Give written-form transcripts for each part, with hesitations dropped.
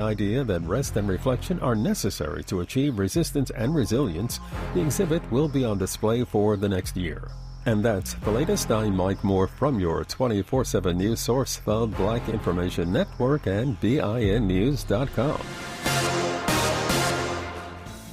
idea that rest and reflection are necessary to achieve resistance and resilience, the exhibit will be on display for the next year. And that's the latest. I'm Mike Moore from your 24/7 news source, the Black Information Network and BINnews.com.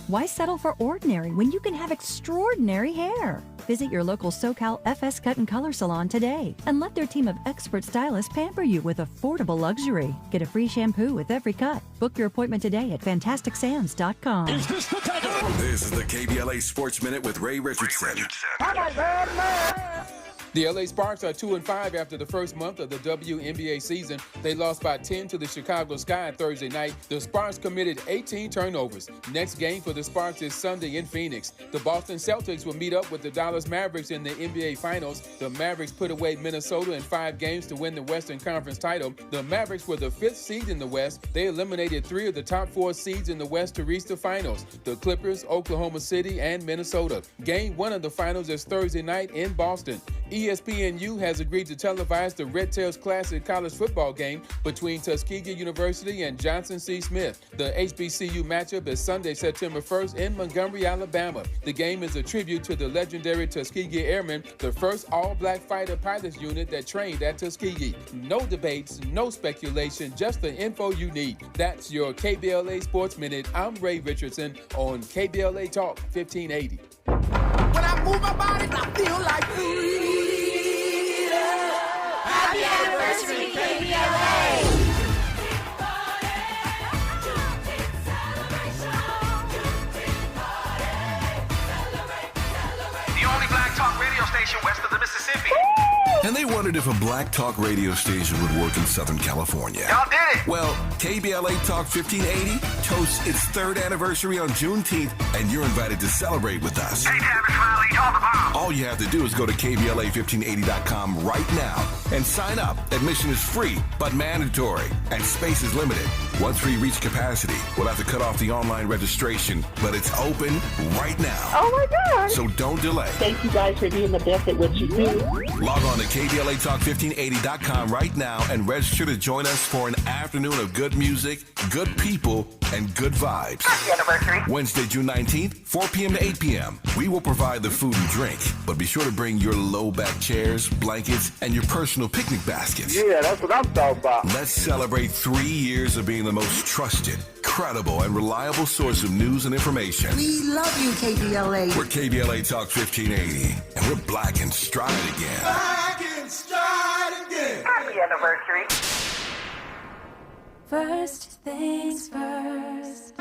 Why settle for ordinary when you can have extraordinary hair? Visit your local SoCal FS Cut and Color salon today and let their team of expert stylists pamper you with affordable luxury. Get a free shampoo with every cut. Book your appointment today at fantasticsands.com. This is the KBLA Sports Minute with Ray Richardson. The LA Sparks are 2-5 after the first month of the WNBA season. They lost by 10 to the Chicago Sky Thursday night. The Sparks committed 18 turnovers. Next game for the Sparks is Sunday in Phoenix. The Boston Celtics will meet up with the Dallas Mavericks in the NBA Finals. The Mavericks put away Minnesota in 5 games to win the Western Conference title. The Mavericks were the 5th seed in the West. They eliminated 3 of the top 4 seeds in the West to reach the finals: the Clippers, Oklahoma City, and Minnesota. Game 1 of the finals is Thursday night in Boston. ESPNU has agreed to televise the Red Tails Classic college football game between Tuskegee University and Johnson C. Smith. The HBCU matchup is Sunday, September 1st in Montgomery, Alabama. The game is a tribute to the legendary Tuskegee Airmen, the first all-black fighter pilots unit that trained at Tuskegee. No debates, no speculation, just the info you need. That's your KBLA Sports Minute. I'm Ray Richardson on KBLA Talk 1580. When I move my body, I feel like freedom. Happy anniversary, KBLA! The only black talk radio station west of the Mississippi. And they wondered if a black talk radio station would work in Southern California. Y'all did it! Well, KBLA Talk 1580 toasts its 3rd anniversary on Juneteenth, and you're invited to celebrate with us. Hey, David Smiley, talk about. All you have to do is go to KBLA1580.com right now and sign up. Admission is free, but mandatory, and space is limited. Once we reach capacity, we'll have to cut off the online registration, but it's open right now. Oh my God! So don't delay. Thank you guys for being the best at what you do. Log on to KBLATalk1580.com right now and register to join us for an afternoon of good music, good people, and good vibes. Happy anniversary. Wednesday, June 19th, 4 p.m. to 8 p.m. We will provide the food and drink, but be sure to bring your low-back chairs, blankets, and your personal picnic baskets. Yeah, that's what I'm talking about. Let's celebrate 3 years of being the most trusted, credible, and reliable source of news and information. We love you, KBLA. We're KBLA Talk 1580, and we're black and stride again. Back and stride again. Happy anniversary. First things first.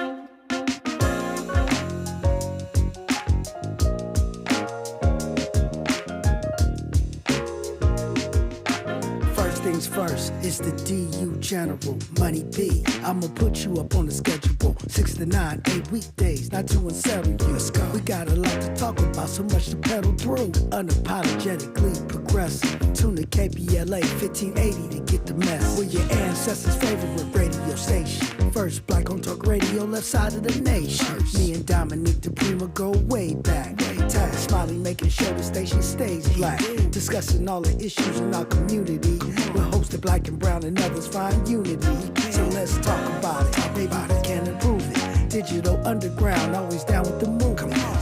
First things first, it's the DU General, Money B. I'ma put you up on the schedule, 6 to 9, 8 weekdays, not too unsettling you. Let's go. We got a lot to talk about, so much to pedal through. Unapologetically progressive. Tune to KBLA 1580 to get the mess. We're your ancestors' favorite radio station. First black on talk radio, left side of the nation. Me and Dominique DiPrima go way back. Tag Smiley making sure the station stays black. Discussing all the issues in our community. We're hosted black and brown and others find unity. So let's talk about it. Maybe we can improve it. Digital underground, always down with the move.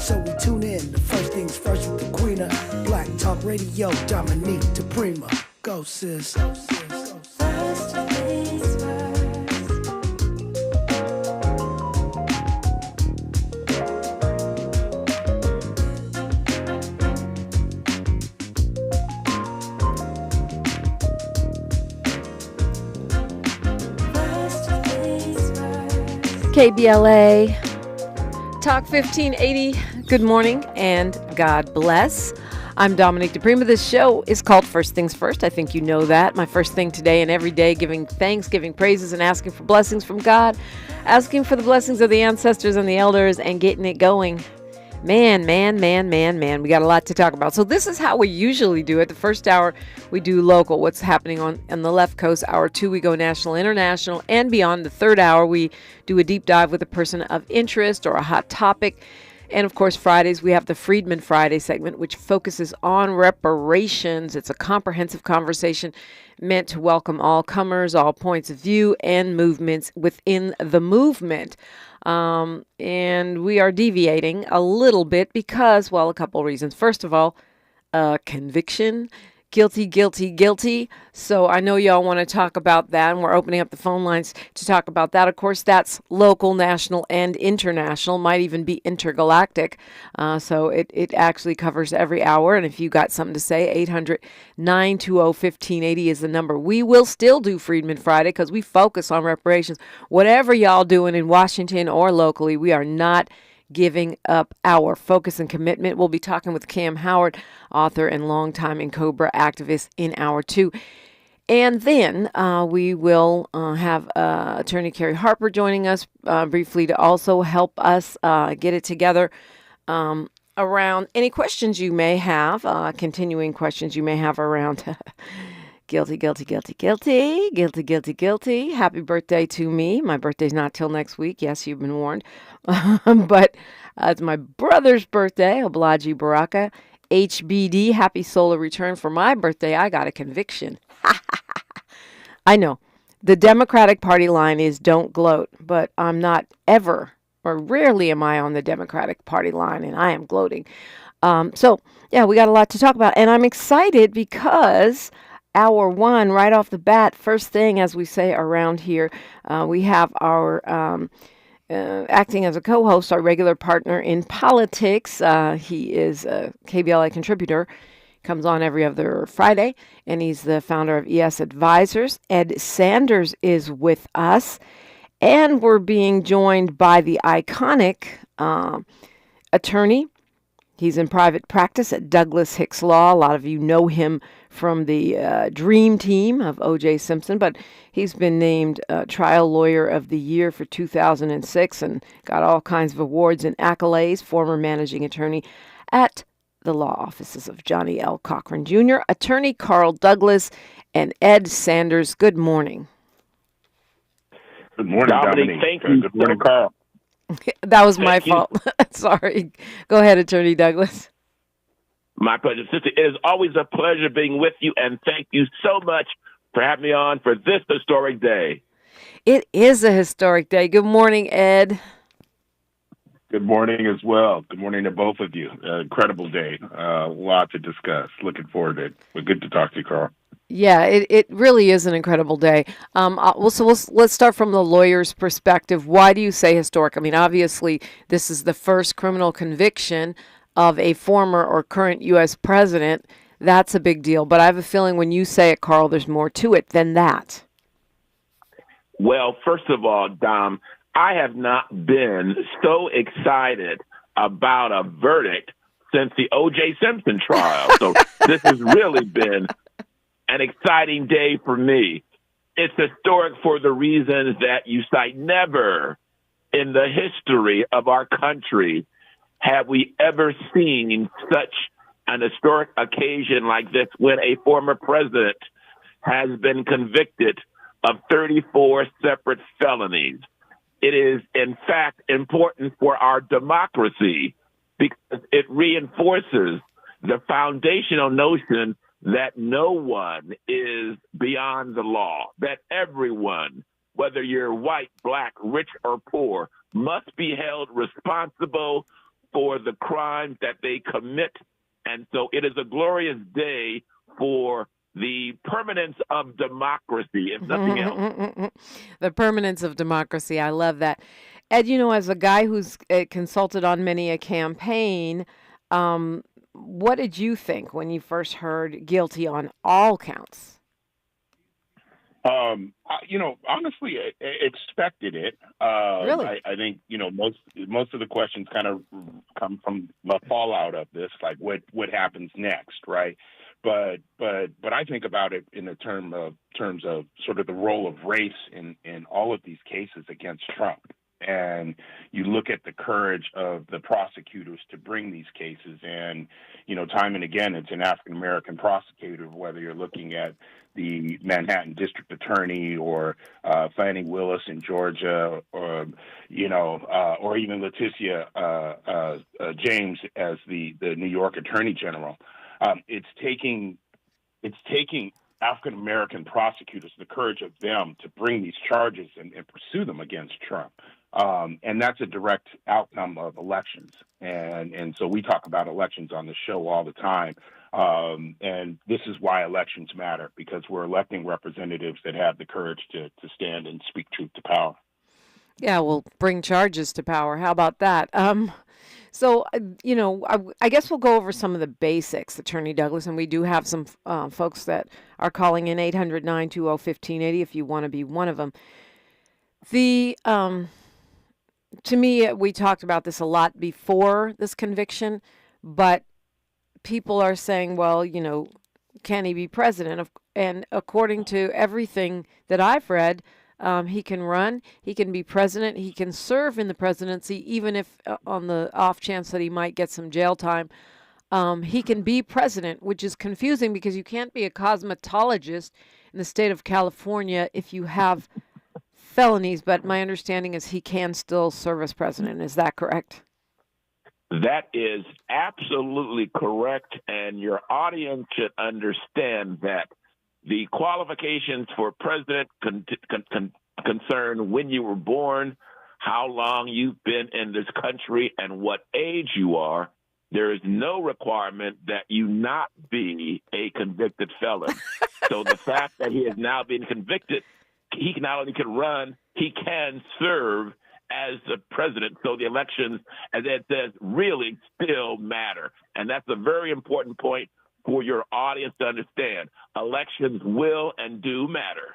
So we tune in. The first things first with the queen of black talk radio, Dominique DiPrima. Go sis. First things first. KBLA Talk 1580. Good morning and God bless. I'm Dominique DiPrima. This show is called First Things First. I think you know that. My first thing today and every day, giving thanks, giving praises, and asking for blessings from God, asking for the blessings of the ancestors and the elders, and getting it going. Man. We got a lot to talk about. So this is how we usually do it. The first hour, we do local, what's happening on the left coast. Hour 2, we go national, international, and beyond. The third hour, we do a deep dive with a person of interest or a hot topic. And of course, Fridays, we have the Freedman Friday segment, which focuses on reparations. It's a comprehensive conversation. meant to welcome all comers, all points of view, and movements within the movement. And we are deviating a little bit because, well, a couple reasons. First of all, conviction. Guilty, guilty, guilty. So I know y'all want to talk about that, and we're opening up the phone lines to talk about that. Of course, that's local, national, and international, might even be intergalactic. So it actually covers every hour. And if you got something to say, 800-920-1580 is the number. We will still do Freedman Friday because we focus on reparations. Whatever y'all doing in Washington or locally, we are not giving up our focus and commitment. We'll be talking with Cam Howard, author and longtime Cobra activist, in hour 2. And then we will have attorney Carrie Harper joining us briefly to also help us get it together around any questions you may have, continuing questions you may have around guilty, guilty, guilty, guilty, guilty, guilty, guilty. Happy birthday to me. My birthday's not till next week. Yes, you've been warned. But it's my brother's birthday, Oblaji Baraka, HBD. Happy solar return. For my birthday, I got a conviction. I know. The Democratic Party line is don't gloat, but I'm not ever, or rarely am I on the Democratic Party line, and I am gloating. So, yeah, we got a lot to talk about. And I'm excited because hour 1, right off the bat, first thing, as we say around here, we have our acting as a co-host, our regular partner in politics. He is a KBLA contributor, comes on every other Friday, and he's the founder of ES Advisors. Ed Sanders is with us, and we're being joined by the iconic attorney. He's in private practice at Douglas Hicks Law. A lot of you know him from the Dream Team of O.J. Simpson, but he's been named Trial Lawyer of the Year for 2006 and got all kinds of awards and accolades. Former managing attorney at the law offices of Johnny L. Cochran Jr., attorney Carl Douglas, and Ed Sanders. Good morning. Good morning, Dominique. Thank you. Good morning, Carl. That was my fault. Sorry. Go ahead, Attorney Douglas. My pleasure, sister. It is always a pleasure being with you, and thank you so much for having me on for this historic day. It is a historic day. Good morning, Ed. Good morning as well. Good morning to both of you. Incredible day. A lot to discuss. Looking forward to it. But good to talk to you, Carl. Yeah, it really is an incredible day. Let's start from the lawyer's perspective. Why do you say historic? I mean, obviously, this is the first criminal conviction of a former or current U.S. president. That's a big deal. But I have a feeling when you say it, Carl, there's more to it than that. Well, first of all, Dom, I have not been so excited about a verdict since the O.J. Simpson trial. So this has really been an exciting day for me. It's historic for the reasons that you cite. Never in the history of our country have we ever seen such an historic occasion like this when a former president has been convicted of 34 separate felonies. It is, in fact, important for our democracy because it reinforces the foundational notion that no one is beyond the law, that everyone, whether you're white, black, rich, or poor, must be held responsible for the crimes that they commit. And so it is a glorious day for the permanence of democracy, if nothing else. The permanence of democracy. I love that. Ed, you know, as a guy who's consulted on many a campaign, what did you think when you first heard guilty on all counts? Honestly, I expected it. Really? I think, most of the questions kind of come from the fallout of this, like what happens next, right? But I think about it in the terms of sort of the role of race in all of these cases against Trump. And you look at the courage of the prosecutors to bring these cases. And, time and again, it's an African-American prosecutor, whether you're looking at the Manhattan District Attorney or Fannie Willis in Georgia or even Letitia James as the New York Attorney General. It's taking African American prosecutors, the courage of them to bring these charges and pursue them against Trump. And that's a direct outcome of elections. And so we talk about elections on the show all the time. And this is why elections matter, because we're electing representatives that have the courage to stand and speak truth to power. Yeah, we'll bring charges to power. How about that? So, I guess we'll go over some of the basics, Attorney Douglas, and we do have some folks that are calling in 800-920-1580 if you want to be one of them. To me, we talked about this a lot before this conviction, but people are saying, well, can he be president? And according to everything that I've read, he can run, he can be president, he can serve in the presidency, even if on the off chance that he might get some jail time. He can be president, which is confusing because you can't be a cosmetologist in the state of California if you have felonies, but my understanding is he can still serve as president. Is that correct? That is absolutely correct, and your audience should understand that the qualifications for president concern when you were born, how long you've been in this country, and what age you are. There is no requirement that you not be a convicted felon. So the fact that he has now been convicted, he not only can run, he can serve as the president. So the elections, as Ed says, really still matter. And that's a very important point for your audience to understand. Elections will and do matter.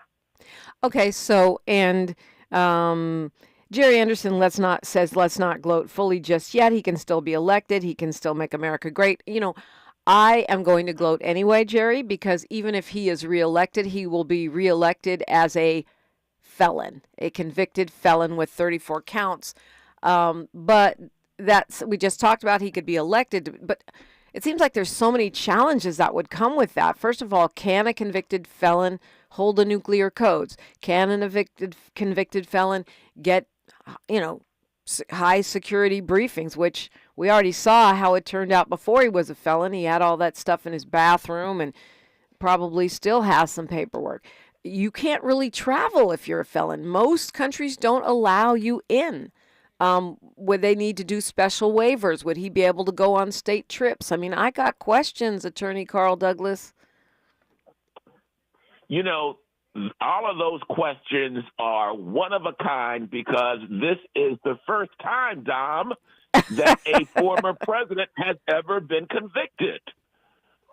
Okay, so, and Jerry Anderson says let's not gloat fully just yet. He can still be elected. He can still make America great. I am going to gloat anyway, Jerry, because even if he is reelected, he will be reelected as a felon, a convicted felon with 34 counts. But we just talked about he could be elected, but it seems like there's so many challenges that would come with that. First of all, can a convicted felon hold the nuclear codes? Can a convicted felon get, high security briefings, which we already saw how it turned out before he was a felon. He had all that stuff in his bathroom and probably still has some paperwork. You can't really travel if you're a felon. Most countries don't allow you in. Would they need to do special waivers? Would he be able to go on state trips? I mean, I got questions, Attorney Carl Douglas. All of those questions are one of a kind because this is the first time, Dom, that a former president has ever been convicted.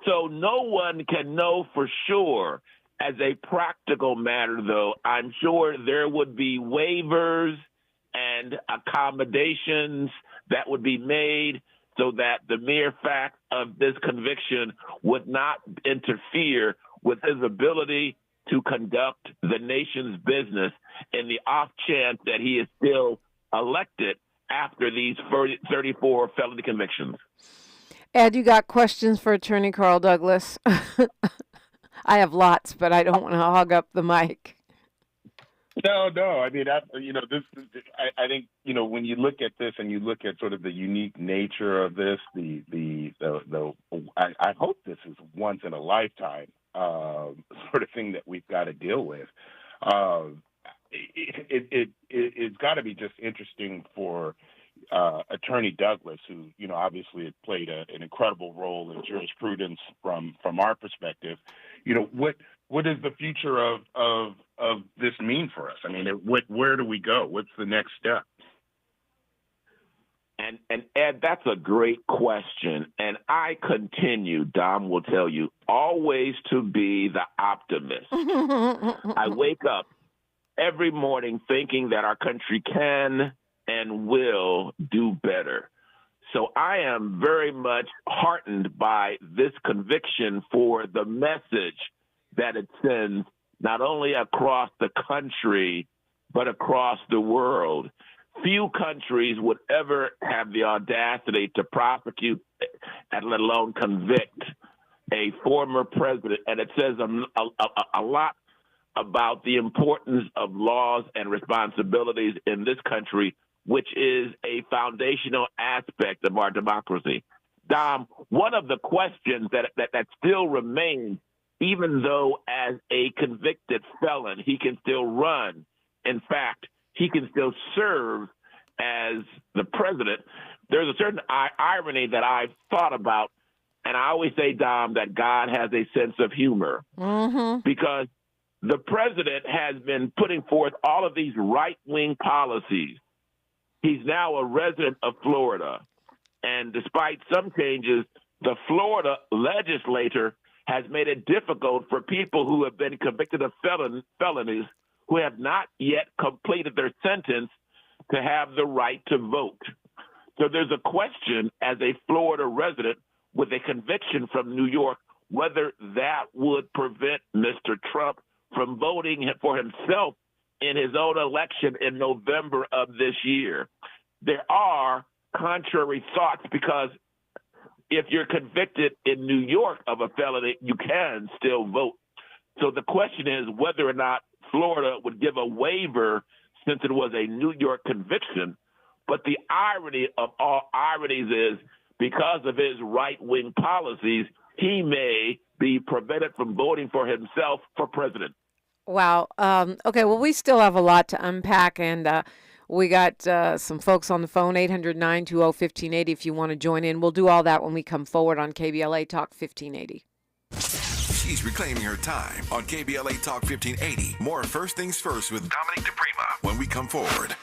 So no one can know for sure. As a practical matter, though, I'm sure there would be waivers and accommodations that would be made so that the mere fact of this conviction would not interfere with his ability to conduct the nation's business in the off chance that he is still elected after these 34 felony convictions. Ed, you got questions for Attorney Carl Douglas? I have lots, but I don't want to hog up the mic. No. I mean, this. I think when you look at this and you look at sort of the unique nature of this, I hope this is once in a lifetime sort of thing that we've got to deal with. It's got to be just interesting for Attorney Douglas, who obviously had played an incredible role in jurisprudence from our perspective. What does the future of this mean for us? I mean, where do we go? What's the next step? And Ed, that's a great question. And I continue, Dom will tell you, always to be the optimist. I wake up every morning thinking that our country can and will do better. So I am very much heartened by this conviction for the message that it sends not only across the country, but across the world. Few countries would ever have the audacity to prosecute, let alone convict, a former president. And it says a lot about the importance of laws and responsibilities in this country, which is a foundational aspect of our democracy. Dom, one of the questions that still remains even though as a convicted felon, he can still run. In fact, he can still serve as the president. There's a certain irony that I've thought about, and I always say, Dom, that God has a sense of humor because the president has been putting forth all of these right-wing policies. He's now a resident of Florida, and despite some changes, the Florida legislature has made it difficult for people who have been convicted of felonies who have not yet completed their sentence to have the right to vote. So there's a question as a Florida resident with a conviction from New York whether that would prevent Mr. Trump from voting for himself in his own election in November of this year. There are contrary thoughts because if you're convicted in New York of a felony, you can still vote. So the question is whether or not Florida would give a waiver since it was a New York conviction. But the irony of all ironies is because of his right-wing policies, he may be prevented from voting for himself for president. Wow. Okay, well, we still have a lot to unpack, and we got some folks on the phone, 800-920-1580 if you want to join in. We'll do all that when we come forward on KBLA Talk 1580. She's reclaiming her time on KBLA Talk 1580. More First Things First with Dominique DiPrima when we come forward.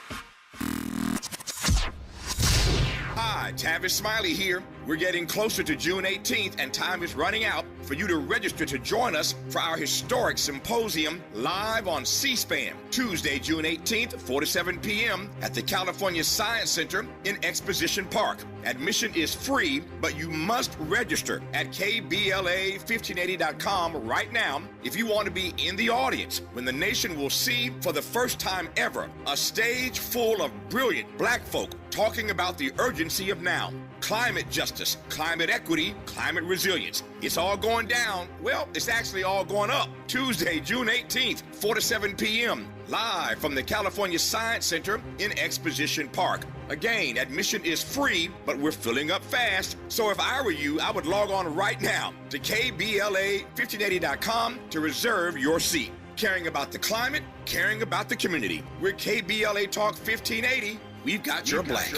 Hi, Tavis Smiley here. We're getting closer to June 18th, and time is running out for you to register to join us for our historic symposium live on C-SPAN, Tuesday, June 18th, 4 to 7 p.m. at the California Science Center in Exposition Park. Admission is free, but you must register at KBLA1580.com right now if you want to be in the audience when the nation will see for the first time ever a stage full of brilliant black folk talking about the urgency of now. Climate justice, climate equity, climate resilience. It's all going down. Well, it's actually all going up. Tuesday, June 18th, 4 to 7 p.m. live from the California Science Center in Exposition Park. Again, admission is free, but we're filling up fast. So if I were you, I would log on right now to KBLA1580.com to reserve your seat. Caring about the climate, caring about the community. We're KBLA Talk 1580. We've got your black.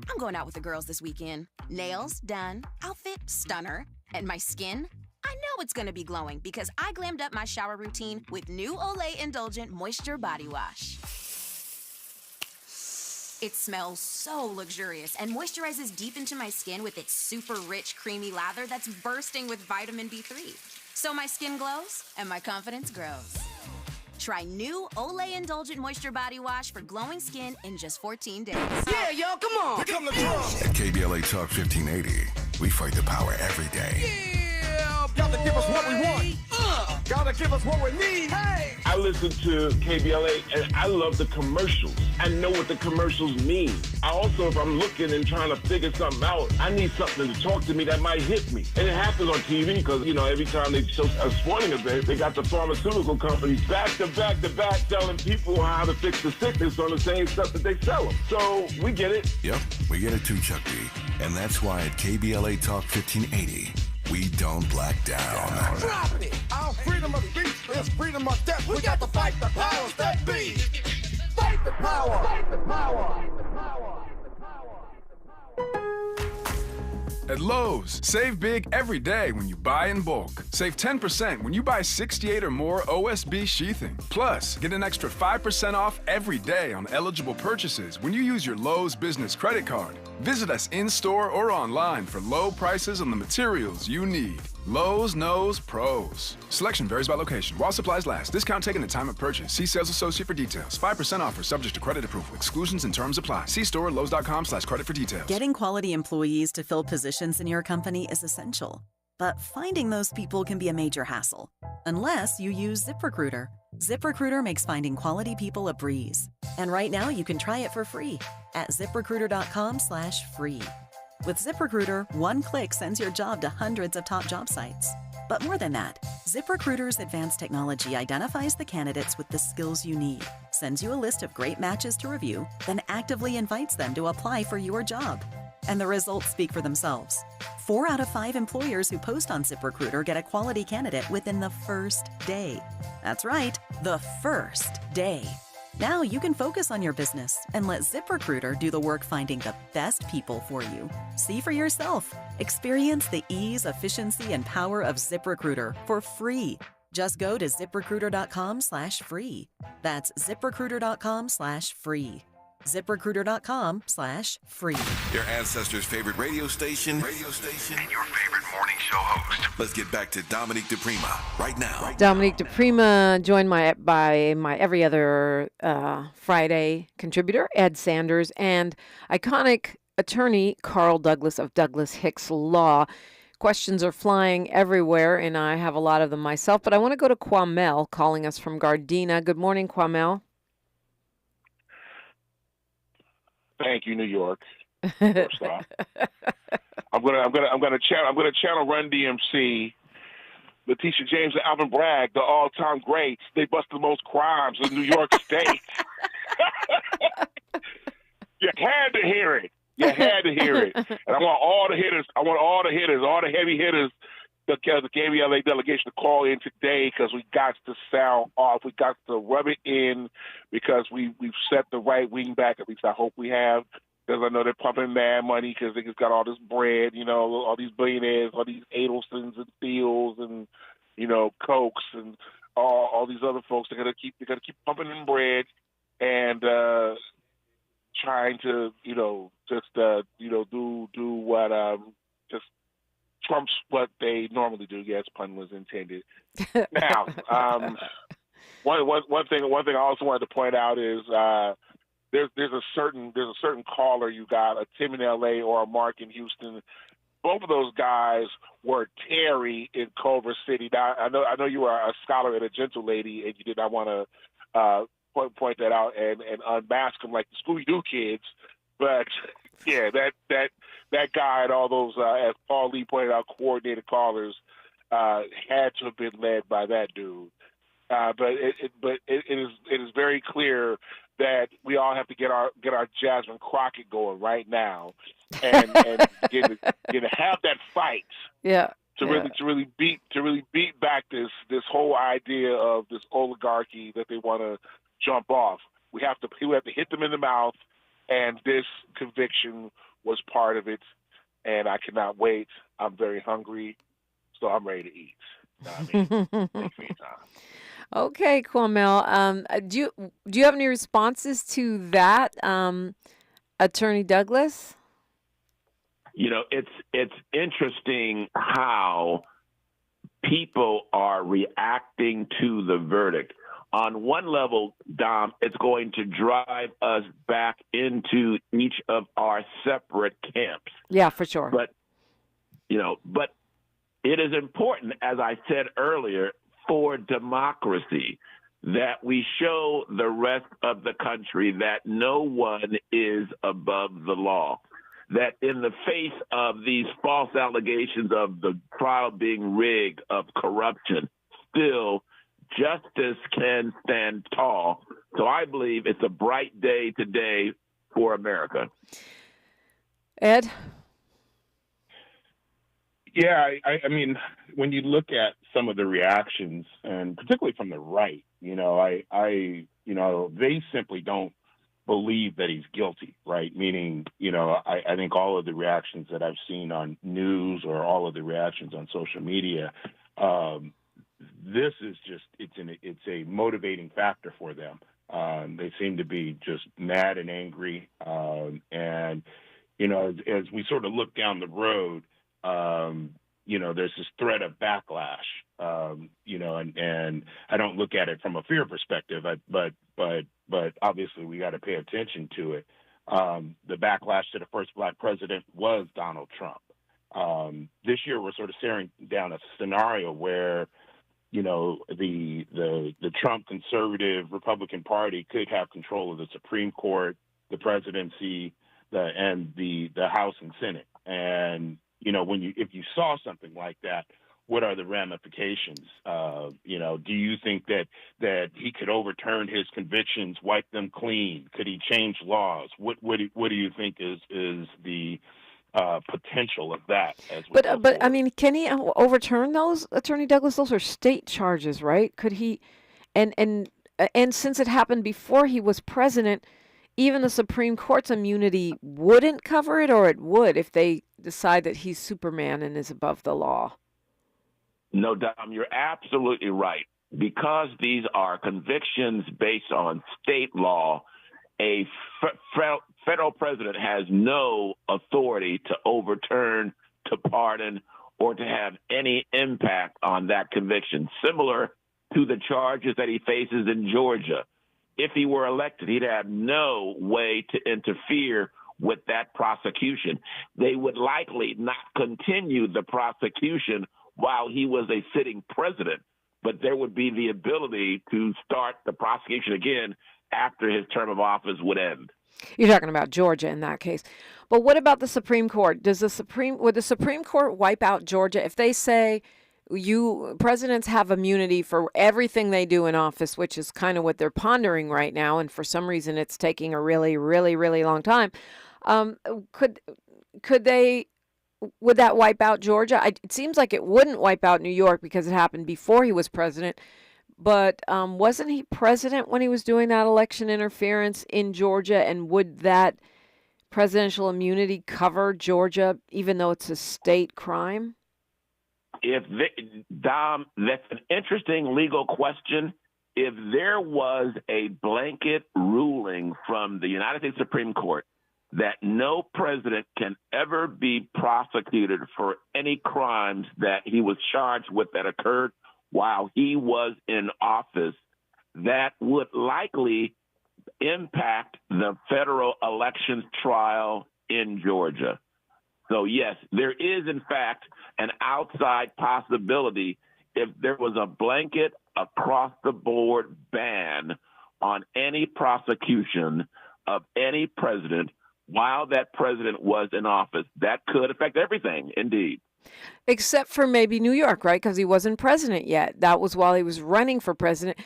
I'm going out with the girls this weekend. Nails done, outfit stunner, and my skin, I know it's going to be glowing because I glammed up my shower routine with new Olay Indulgent Moisture Body Wash. It smells so luxurious and moisturizes deep into my skin with its super rich, creamy lather that's bursting with vitamin B3. So my skin glows and my confidence grows. Try new Olay Indulgent Moisture Body Wash for glowing skin in just 14 days. Yeah, y'all, come on. Here come the drums. At KBLA Talk 1580, we fight the power every day. Yeah, gotta give us what we want. Gotta give us what we need. Hey. I listen to KBLA and I love the commercials. I know what the commercials mean. I also, if I'm looking and trying to figure something out, I need something to talk to me that might hit me. And it happens on TV because, you know, every time they show a sporting event, they got the pharmaceutical companies back to back telling people how to fix the sickness on the same stuff that they sell them. So we get it. Yep, we get it too, Chuck D. And that's why at KBLA Talk 1580, we don't black down. Drop it! Our freedom of speech is freedom of death. We got to fight the powers that be. Fight the power! Fight the power! At Lowe's, save big every day when you buy in bulk. Save 10% when you buy 68 or more OSB sheathing. Plus, get an extra 5% off every day on eligible purchases when you use your Lowe's business credit card. Visit us in-store or online for low prices on the materials you need. Lowe's knows pros. Selection varies by location. While supplies last. Discount taken at time of purchase. See sales associate for details. 5% offer subject to credit approval. Exclusions and terms apply. See store lowes.com/credit for details. Getting quality employees to fill positions in your company is essential. But finding those people can be a major hassle. Unless you use ZipRecruiter. ZipRecruiter makes finding quality people a breeze. And right now you can try it for free at ZipRecruiter.com/free. With ZipRecruiter, one click sends your job to hundreds of top job sites. But more than that, ZipRecruiter's advanced technology identifies the candidates with the skills you need, sends you a list of great matches to review, then actively invites them to apply for your job. And the results speak for themselves. 4 out of 5 employers who post on ZipRecruiter get a quality candidate within the first day. That's right, the first day. Now you can focus on your business and let ZipRecruiter do the work finding the best people for you. See for yourself. Experience the ease, efficiency, and power of ZipRecruiter for free. Just go to ZipRecruiter.com/free. That's ZipRecruiter.com/free. ZipRecruiter.com/free. Your ancestors' favorite radio station, and your favorite morning show host. Let's get back to Dominique DiPrima right now. Dominique DiPrima, joined by my every other Friday contributor, Ed Sanders, and iconic attorney Carl Douglas of Douglas Hicks Law. Questions are flying everywhere, and I have a lot of them myself, but I want to go to Kwamel calling us from Gardena. Good morning, Kwamel. Thank you, New York. First off, I'm gonna channel Run DMC, Letitia James, and Alvin Bragg, the all-time greats. They bust the most crimes in New York State. You had to hear it. You had to hear it. And I want all the hitters, all the heavy hitters, the KBLA delegation to call in today because we got to sound off. We got to rub it in because we've set the right wing back. At least I hope we have, because I know they're pumping mad money because they just got all this bread, all these billionaires, all these Adelsons and Steels and, Cokes and all these other folks. They gotta keep pumping in bread and trying to, do what just trumps what they normally do. Yes, pun was intended. Now, one thing I also wanted to point out is there's a certain caller you got, a Tim in L.A. or a Mark in Houston. Both of those guys were Terry in Culver City. Now, I know you are a scholar and a gentle lady, and you did not want to point that out and unmask them like the Scooby-Doo kids. But yeah, that guy and all those, as Paul Lee pointed out, coordinated callers had to have been led by that dude. But it is very clear that we all have to get our Jasmine Crockett going right now, and get to have that fight. Yeah. To really beat back this whole idea of this oligarchy that they want to jump off. We have to hit them in the mouth, and this conviction was part of it. And I cannot wait. I'm very hungry, so I'm ready to eat. Thanks for your time. Okay, Kwamel. Do you have any responses to that, Attorney Douglas? It's interesting how people are reacting to the verdict. On one level, Dom, it's going to drive us back into each of our separate camps. Yeah, for sure. But it is important, as I said earlier, for democracy that we show the rest of the country that no one is above the law. That in the face of these false allegations of the trial being rigged, of corruption, still justice can stand tall. So I believe it's a bright day today for America. Ed? Yeah, I mean, when you look at some of the reactions, and particularly from the right, they simply don't believe that he's guilty, right? Meaning, I think all of the reactions that I've seen on news or all of the reactions on social media, this is just it's a motivating factor for them. They seem to be just mad and angry, and as we sort of look down the road, there's this threat of backlash, and I don't look at it from a fear perspective, but obviously we got to pay attention to it. The backlash to the first black president was Donald Trump. This year we're sort of staring down a scenario where, the Trump conservative Republican Party could have control of the Supreme Court, the presidency, and the House and Senate. And if you saw something like that, what are the ramifications? Do you think that he could overturn his convictions, wipe them clean? Could he change laws? What do you think is the potential of that as we But I mean, can he overturn those, Attorney Douglas? Those are state charges, right? Could he? And since it happened before he was president, even the Supreme Court's immunity wouldn't cover it, or it would if they decide that he's Superman and is above the law. No, Dom, you're absolutely right. Because these are convictions based on state law, a federal president has no authority to overturn, to pardon, or to have any impact on that conviction, similar to the charges that he faces in Georgia. If he were elected, he'd have no way to interfere with that prosecution. They would likely not continue the prosecution while he was a sitting president, but there would be the ability to start the prosecution again after his term of office would end. You're talking about Georgia in that case. But what about the Supreme Court? Would the Supreme Court wipe out Georgia if they say presidents have immunity for everything they do in office, which is kind of what they're pondering right now, and for some reason it's taking a really, really, really long time. Would that wipe out Georgia? It seems like it wouldn't wipe out New York because it happened before he was president. But wasn't he president when he was doing that election interference in Georgia? And would that presidential immunity cover Georgia, even though it's a state crime? Dom, that's an interesting legal question. If there was a blanket ruling from the United States Supreme Court that no president can ever be prosecuted for any crimes that he was charged with that occurred while he was in office, that would likely impact the federal elections trial in Georgia. So, yes, there is, in fact, an outside possibility if there was a blanket across-the-board ban on any prosecution of any president while that president was in office. That could affect everything, indeed. Except for maybe New York, right? Because he wasn't president yet. That was while he was running for president.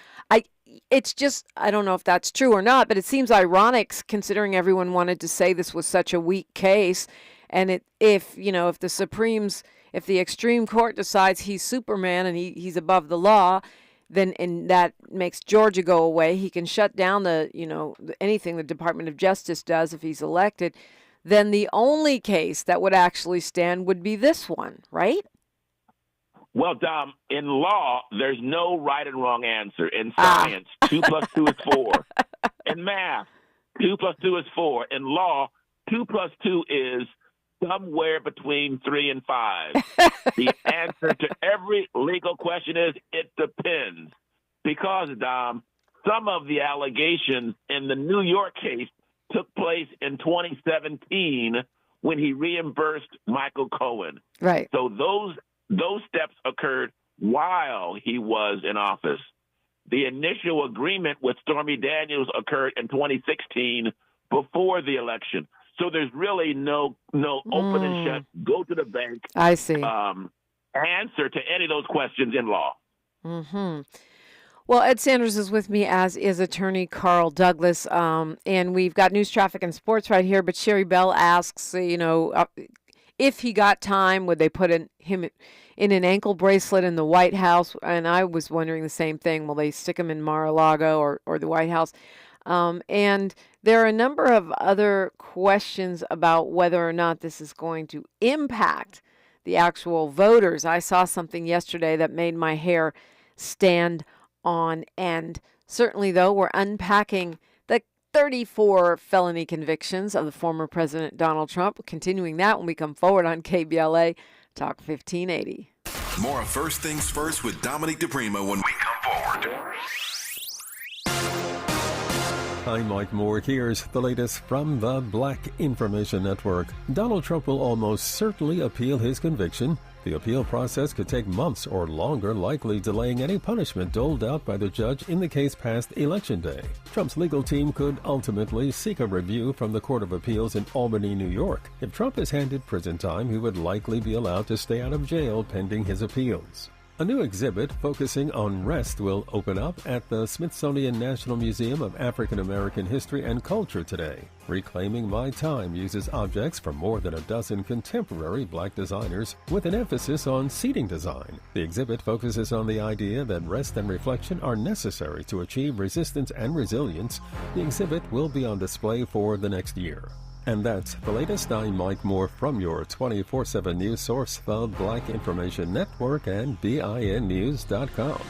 It's just, I don't know if that's true or not, but it seems ironic considering everyone wanted to say this was such a weak case. And if the extreme court decides he's Superman and he's above the law, then and that makes Georgia go away. He can shut down anything the Department of Justice does if he's elected. Then the only case that would actually stand would be this one, right? Well, Dom, in law, there's no right and wrong answer. In science, 2 plus 2 is 4. In math, 2 plus 2 is 4. In law, 2 plus 2 is somewhere between 3 and 5. The answer to every legal question is it depends. Because, Dom, some of the allegations in the New York case took place in 2017 when he reimbursed Michael Cohen. Right. So those steps occurred while he was in office. The initial agreement with Stormy Daniels occurred in 2016 before the election. So there's really no open and shut, go to the bank. I see. Answer to any of those questions in law. Mm-hmm. Well, Ed Sanders is with me, as is attorney Carl Douglas, and we've got news, traffic, and sports right here. But Sherry Bell asks, if he got time, would they put him in an ankle bracelet in the White House? And I was wondering the same thing. Will they stick him in Mar-a-Lago or the White House? And there are a number of other questions about whether or not this is going to impact the actual voters. I saw something yesterday that made my hair stand on end. Certainly, though, we're unpacking the 34 felony convictions of the former President Donald Trump. Continuing that when we come forward on KBLA Talk 1580. More of First Things First with Dominique DiPrima when we come forward. I'm Mike Moore. Here's the latest from the Black Information Network. Donald Trump will almost certainly appeal his conviction. The appeal process could take months or longer, likely delaying any punishment doled out by the judge in the case past Election Day. Trump's legal team could ultimately seek a review from the Court of Appeals in Albany, New York. If Trump is handed prison time, he would likely be allowed to stay out of jail pending his appeals. A new exhibit focusing on rest will open up at the Smithsonian National Museum of African American History and Culture today. Reclaiming My Time uses objects from more than a dozen contemporary black designers with an emphasis on seating design. The exhibit focuses on the idea that rest and reflection are necessary to achieve resistance and resilience. The exhibit will be on display for the next year. And that's the latest. I'm Mike Moore from your 24/7 news source, the Black Information Network and BINnews.com.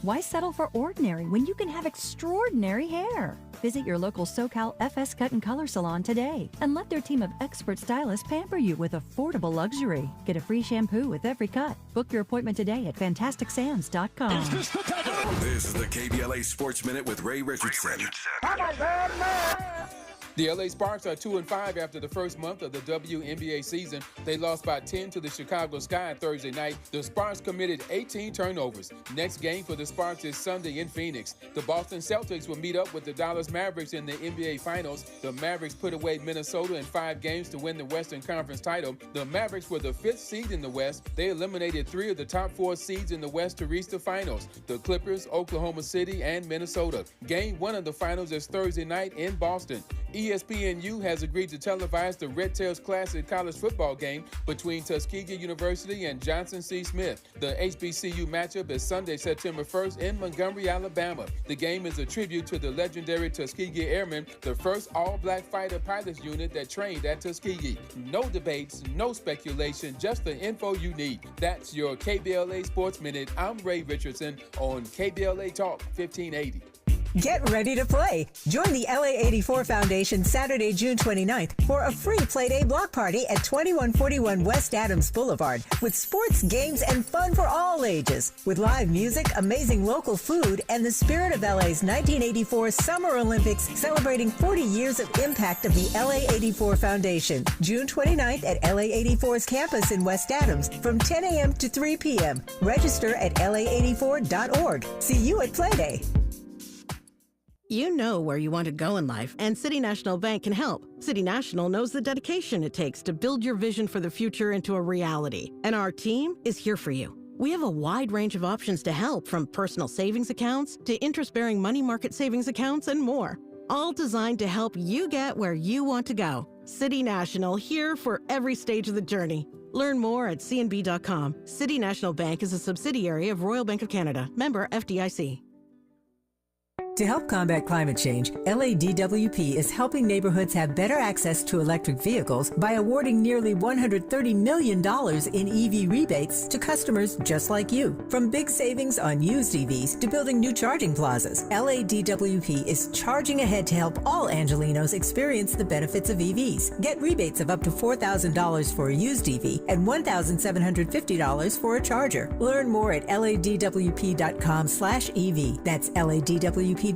Why settle for ordinary when you can have extraordinary hair? Visit your local SoCal FS Cut and Color Salon today and let their team of expert stylists pamper you with affordable luxury. Get a free shampoo with every cut. Book your appointment today at fantasticsands.com. This is the KBLA Sports Minute with Ray Richardson. The LA Sparks are 2-5 after the first month of the WNBA season. They lost by 10 to the Chicago Sky Thursday night. The Sparks committed 18 turnovers. Next game for the Sparks is Sunday in Phoenix. The Boston Celtics will meet up with the Dallas Mavericks in the NBA Finals. The Mavericks put away Minnesota in 5 games to win the Western Conference title. The Mavericks were the 5th seed in the West. They eliminated 3 of the top 4 seeds in the West to reach the finals: the Clippers, Oklahoma City, and Minnesota. Game 1 of the finals is Thursday night in Boston. ESPNU has agreed to televise the Red Tails Classic college football game between Tuskegee University and Johnson C. Smith. The HBCU matchup is Sunday, September 1st in Montgomery, Alabama. The game is a tribute to the legendary Tuskegee Airmen, the first all-black fighter pilots unit that trained at Tuskegee. No debates, no speculation, just the info you need. That's your KBLA Sports Minute. I'm Ray Richardson on KBLA Talk 1580. Get ready to play. Join the LA84 Foundation Saturday, June 29th for a free Play-Day block party at 2141 West Adams Boulevard with sports, games, and fun for all ages. With live music, amazing local food, and the spirit of LA's 1984 Summer Olympics celebrating 40 years of impact of the LA84 Foundation. June 29th at LA84's campus in West Adams from 10 a.m. to 3 p.m. Register at la84.org. See you at Play-Day. You know where you want to go in life, and City National Bank can help. City National knows the dedication it takes to build your vision for the future into a reality, and our team is here for you. We have a wide range of options to help, from personal savings accounts to interest-bearing money market savings accounts and more, all designed to help you get where you want to go. City National, here for every stage of the journey. Learn more at cnb.com. City National Bank is a subsidiary of Royal Bank of Canada, member FDIC. To help combat climate change, LADWP is helping neighborhoods have better access to electric vehicles by awarding nearly $130 million in EV rebates to customers just like you. From big savings on used EVs to building new charging plazas, LADWP is charging ahead to help all Angelenos experience the benefits of EVs. Get rebates of up to $4,000 for a used EV and $1,750 for a charger. Learn more at ladwp.com/EV. That's ladwp.com/EV.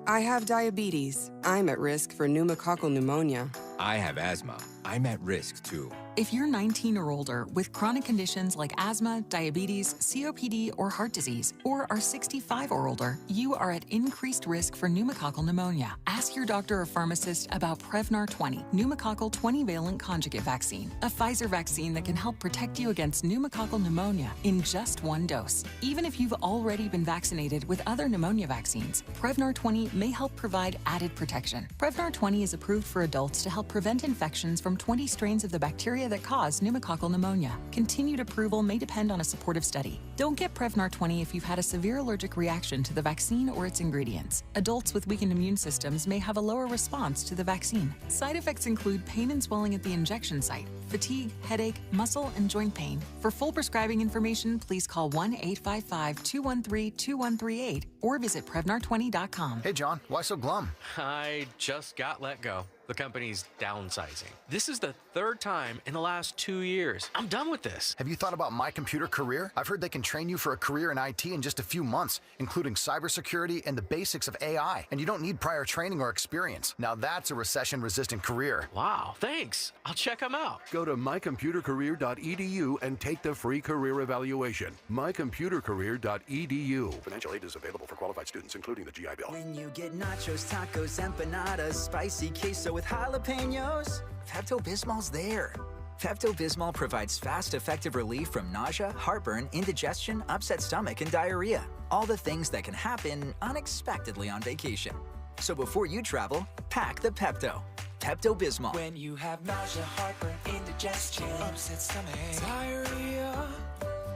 I have diabetes. I'm at risk for pneumococcal pneumonia. I have asthma. I'm at risk too. If you're 19 or older with chronic conditions like asthma, diabetes, COPD, or heart disease, or are 65 or older, you are at increased risk for pneumococcal pneumonia. Ask your doctor or pharmacist about Prevnar 20, pneumococcal 20-valent conjugate vaccine, a Pfizer vaccine that can help protect you against pneumococcal pneumonia in just one dose. Even if you've already been vaccinated with other pneumonia vaccines, Prevnar 20 may help provide added protection. Prevnar 20 is approved for adults to help prevent infections from 20 strains of the bacteria that cause pneumococcal pneumonia. Continued approval may depend on a supportive study. Don't get Prevnar 20 if you've had a severe allergic reaction to the vaccine or its ingredients. Adults with weakened immune systems may have a lower response to the vaccine. Side effects include pain and swelling at the injection site, fatigue, headache, muscle, and joint pain. For full prescribing information, please call 1-855-213-2138 or visit Prevnar20.com. Hey, John, why so glum? I just got let go. The company's downsizing. This is the third time in the last 2 years. I'm done with this. Have you thought about My Computer Career? I've heard they can train you for a career in IT in just a few months, including cybersecurity and the basics of AI. And you don't need prior training or experience. Now that's a recession-resistant career. Wow, thanks. I'll check them out. Go to mycomputercareer.edu and take the free career evaluation. mycomputercareer.edu. Financial aid is available for qualified students, including the GI Bill. When you get nachos, tacos, empanadas, spicy queso with jalapenos, Pepto-Bismol's there. Pepto-Bismol provides fast, effective relief from nausea, heartburn, indigestion, upset stomach, and diarrhea. All the things that can happen unexpectedly on vacation. So before you travel, pack the Pepto. Pepto-Bismol. When you have nausea, heartburn, indigestion, upset stomach, diarrhea.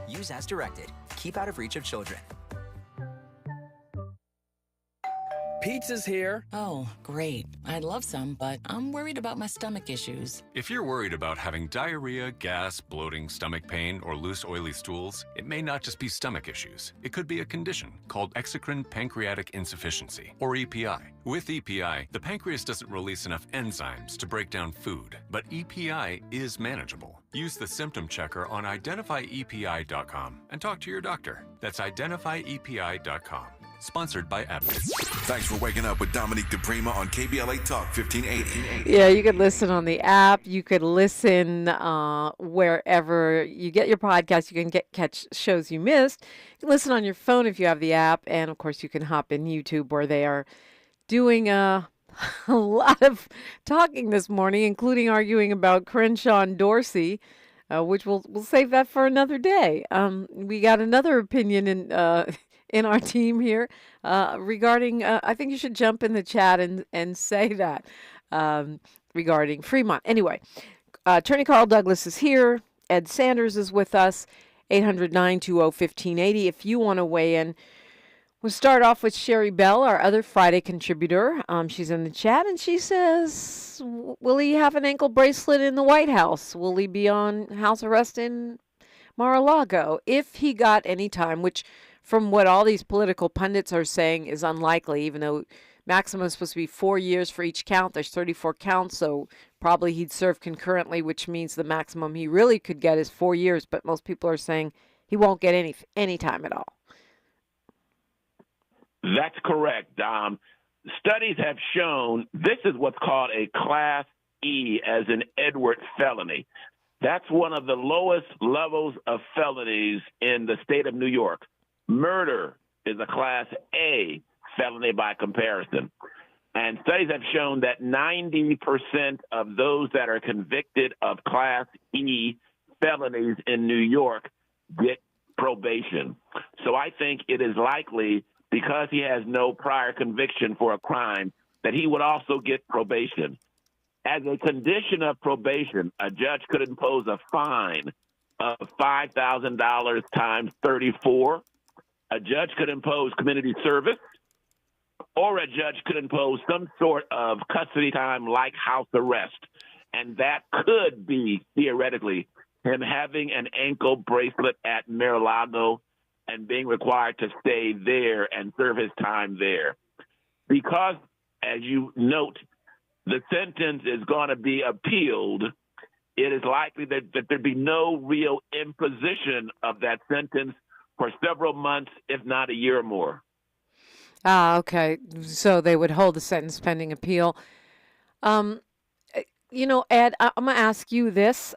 Use as directed. Keep out of reach of children. Pizza's here. Oh, great. I'd love some, but I'm worried about my stomach issues. If you're worried about having diarrhea, gas, bloating, stomach pain, or loose, oily stools, it may not just be stomach issues. It could be a condition called exocrine pancreatic insufficiency, or EPI. With EPI, the pancreas doesn't release enough enzymes to break down food, but EPI is manageable. Use the symptom checker on identifyepi.com and talk to your doctor. That's identifyepi.com. Sponsored by Advocacy. Thanks for waking up with Dominique DiPrima on KBLA Talk 1580. Yeah, you could listen on the app. You could listen wherever you get your podcast. You can catch shows you missed. You can listen on your phone if you have the app. And, of course, you can hop in YouTube where they are doing a lot of talking this morning, including arguing about Crenshaw and Dorsey, which we'll save that for another day. We got another opinion in our team here regarding, I think you should jump in the chat and say that regarding Fremont. Anyway, Attorney Carl Douglas is here. Ed Sanders is with us, 800-920-1580. If you want to weigh in, we'll start off with Sherry Bell, our other Friday contributor. She's in the chat, and she says, will he have an ankle bracelet in the White House? Will he be on house arrest in Mar-a-Lago? If he got any time, which from what all these political pundits are saying is unlikely, even though maximum is supposed to be 4 years for each count. There's 34 counts, so probably he'd serve concurrently, which means the maximum he really could get is 4 years, but most people are saying he won't get any time at all. That's correct, Dom. Studies have shown this is what's called a Class E, as an Edward felony. That's one of the lowest levels of felonies in the state of New York. Murder is a Class A felony by comparison. And studies have shown that 90% of those that are convicted of Class E felonies in New York get probation. So I think it is likely, because he has no prior conviction for a crime, that he would also get probation. As a condition of probation, a judge could impose a fine of $5,000 times 34. A judge could impose community service, or a judge could impose some sort of custody time like house arrest. And that could be, theoretically, him having an ankle bracelet at Mar-a-Lago and being required to stay there and serve his time there. Because, as you note, the sentence is going to be appealed, it is likely that there'd be no real imposition of that sentence for several months, if not a year or more. Okay. So they would hold the sentence pending appeal. Ed, I'm going to ask you this.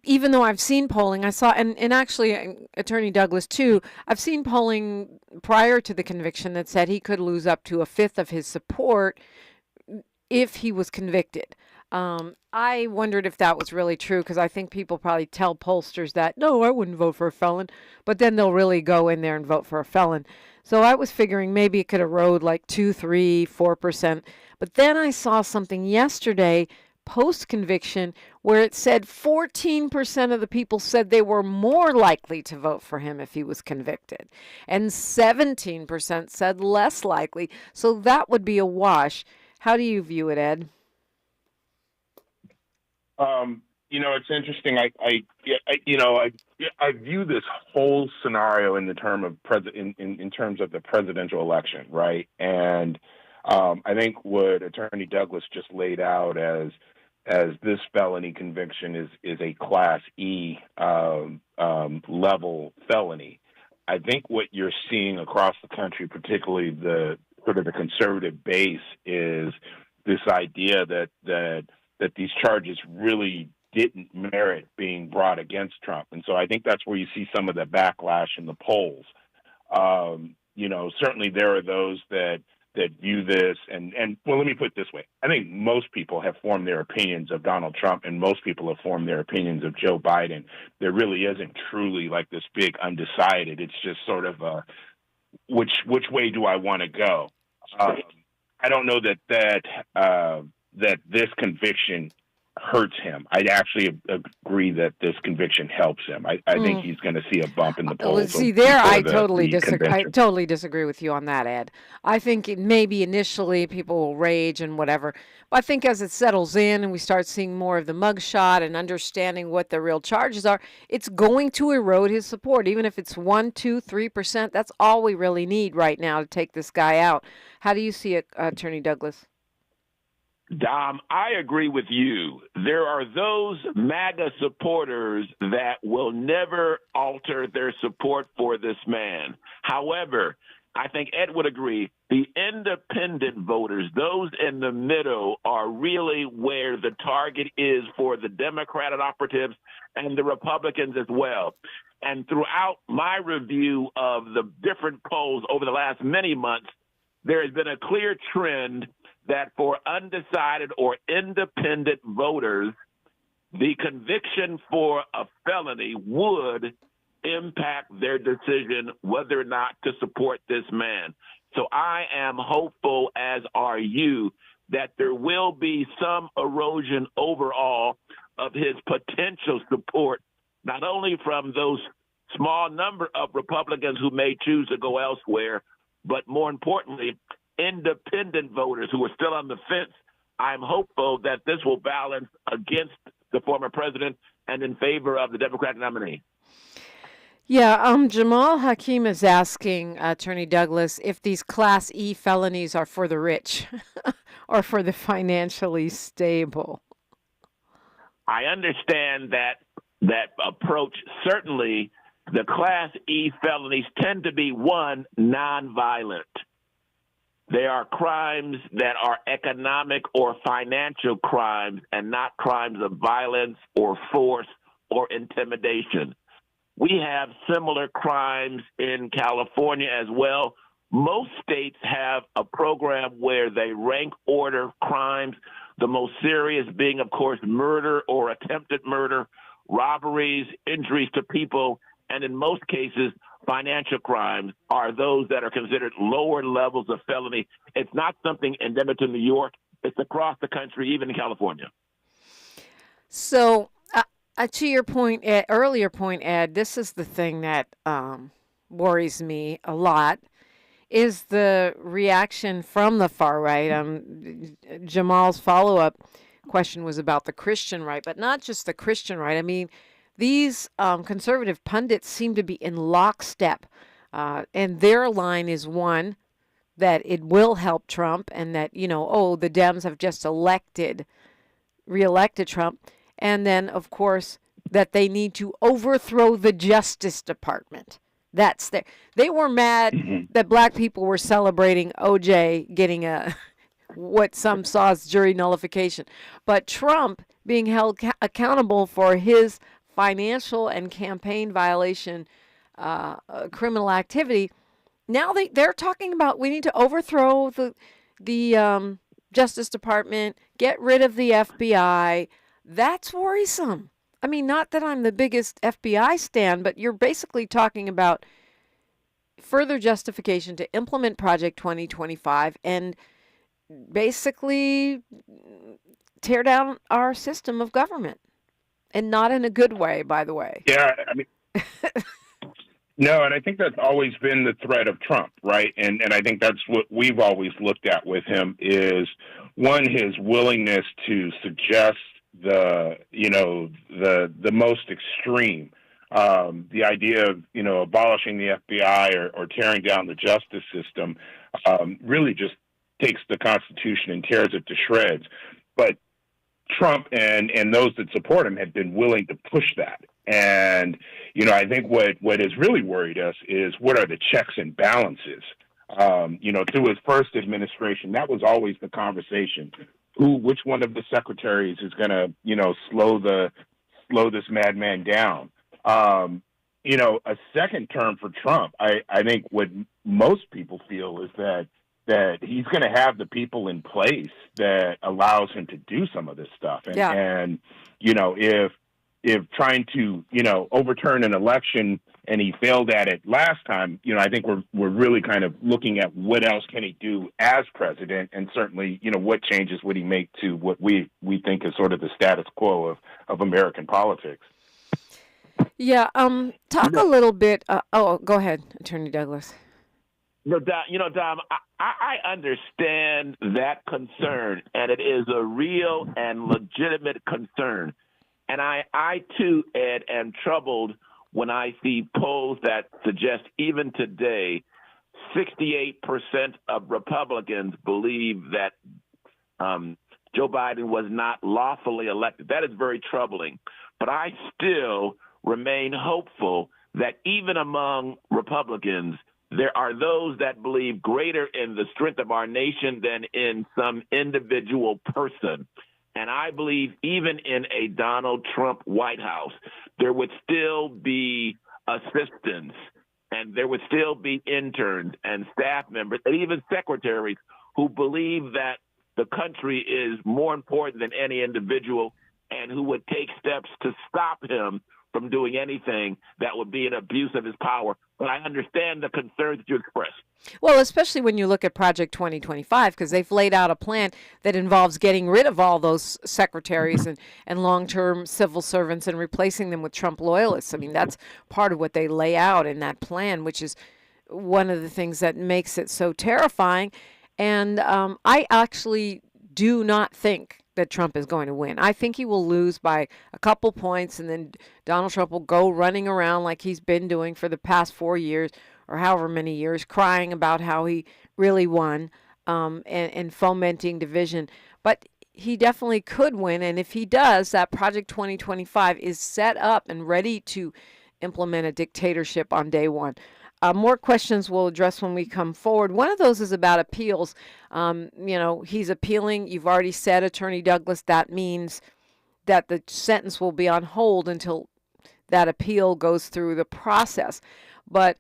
Even though I've seen polling, I saw, and actually Attorney Douglas too, I've seen polling prior to the conviction that said he could lose up to a fifth of his support if he was convicted. I wondered if that was really true, because I think people probably tell pollsters that, no, I wouldn't vote for a felon, but then they'll really go in there and vote for a felon. So I was figuring maybe it could erode like 2, 3, 4%. But then I saw something yesterday post-conviction where it said 14% of the people said they were more likely to vote for him if he was convicted, and 17% said less likely. So that would be a wash. How do you view it, Ed? It's interesting. I view this whole scenario in the term of in terms of the presidential election, right? And I think what Attorney Douglas just laid out as this felony conviction is a Class E level felony. I think what you're seeing across the country, particularly the sort of the conservative base, is this idea that these charges really didn't merit being brought against Trump. And so I think that's where you see some of the backlash in the polls. Certainly there are those that view this, and well, let me put it this way. I think most people have formed their opinions of Donald Trump, and most people have formed their opinions of Joe Biden. There really isn't truly like this big undecided. It's just sort of which way do I want to go? I don't know that this conviction hurts him. I actually agree that this conviction helps him. I think he's going to see a bump in the polls. See, there I totally disagree. I totally disagree with you on that, Ed. I think maybe initially people will rage and whatever. But I think as it settles in and we start seeing more of the mugshot and understanding what the real charges are, it's going to erode his support. Even if it's 1%, 2%, 3%, that's all we really need right now to take this guy out. How do you see it, Attorney Douglas? Dom, I agree with you. There are those MAGA supporters that will never alter their support for this man. However, I think Ed would agree, the independent voters, those in the middle, are really where the target is for the Democratic operatives and the Republicans as well. And throughout my review of the different polls over the last many months, there has been a clear trend that for undecided or independent voters, the conviction for a felony would impact their decision whether or not to support this man. So I am hopeful, as are you, that there will be some erosion overall of his potential support, not only from those small number of Republicans who may choose to go elsewhere, but more importantly, independent voters who are still on the fence. I'm hopeful that this will balance against the former president and in favor of the Democratic nominee. Yeah, Jamal Hakim is asking Attorney Douglas if these Class E felonies are for the rich or for the financially stable. I understand that approach. Certainly, the Class E felonies tend to be, one, nonviolent. They are crimes that are economic or financial crimes and not crimes of violence or force or intimidation. We have similar crimes in California as well. Most states have a program where they rank order crimes, the most serious being, of course, murder or attempted murder, robberies, injuries to people, and in most cases, financial crimes are those that are considered lower levels of felony. It's not something endemic to New York. It's across the country, even in California. So, to your point, earlier point, Ed, this is the thing that worries me a lot, is the reaction from the far right. Jamal's follow-up question was about the Christian right, but not just the Christian right. I mean, these conservative pundits seem to be in lockstep, and their line is one, that it will help Trump, and that, the Dems have just reelected Trump, and then, of course, that they need to overthrow the Justice Department. They were mad that black people were celebrating OJ getting what some saw as jury nullification, but Trump being held accountable for his financial and campaign violation, criminal activity. Now they're talking about we need to overthrow the Justice Department, get rid of the FBI. That's worrisome. I mean, not that I'm the biggest FBI stan, but you're basically talking about further justification to implement Project 2025 and basically tear down our system of government. And not in a good way, by the way. Yeah, I mean, no, and I think that's always been the threat of Trump, right? And I think that's what we've always looked at with him is, one, his willingness to suggest the most extreme, the idea of, abolishing the FBI or tearing down the justice system, really just takes the Constitution and tears it to shreds. But Trump and those that support him have been willing to push that. And, I think what has really worried us is what are the checks and balances? Through his first administration, that was always the conversation. Which one of the secretaries is going to, slow this madman down? A second term for Trump, I think what most people feel is that he's going to have the people in place that allows him to do some of this stuff. And you know, if trying to, you know, overturn an election and he failed at it last time, you know, I think we're really kind of looking at what else can he do as president, and certainly, you know, what changes would he make to what we think is sort of the status quo of American politics. Yeah. Talk a little bit. Go ahead, Attorney Douglas. No, Dom, I understand that concern, and it is a real and legitimate concern. And I too, Ed, am troubled when I see polls that suggest even today 68% of Republicans believe that Joe Biden was not lawfully elected. That is very troubling. But I still remain hopeful that even among Republicans, there are those that believe greater in the strength of our nation than in some individual person. And I believe even in a Donald Trump White House, there would still be assistants, and there would still be interns and staff members and even secretaries who believe that the country is more important than any individual, and who would take steps to stop him from doing anything that would be an abuse of his power. But I understand the concerns that you expressed. Well, especially when you look at Project 2025, because they've laid out a plan that involves getting rid of all those secretaries and long-term civil servants and replacing them with Trump loyalists. I mean, that's part of what they lay out in that plan, which is one of the things that makes it so terrifying. And I actually do not think that Trump is going to win. I think he will lose by a couple points, and then Donald Trump will go running around like he's been doing for the past 4 years or however many years, crying about how he really won and fomenting division. But he definitely could win, and if he does, that Project 2025 is set up and ready to implement a dictatorship on day one. More questions we'll address when we come forward. One of those is about appeals. He's appealing. You've already said, Attorney Douglas, that means that the sentence will be on hold until that appeal goes through the process. But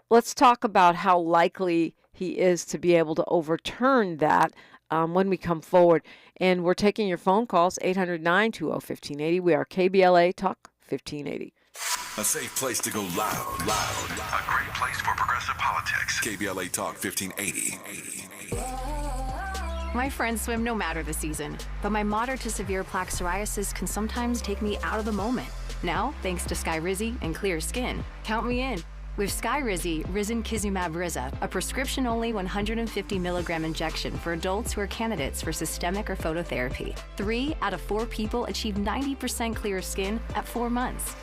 let's talk about how likely he is to be able to overturn that when we come forward. And we're taking your phone calls, 800-920-1580. We are KBLA Talk 1580. A safe place to go loud. A great place for progressive politics. KBLA Talk 1580. My friends swim no matter the season, but my moderate to severe plaque psoriasis can sometimes take me out of the moment. Now, thanks to Skyrizi and clear skin, count me in. With Skyrizi Risankizumab Riza, a prescription-only 150 milligram injection for adults who are candidates for systemic or phototherapy. 3 out of 4 people achieve 90% clear skin at 4 months.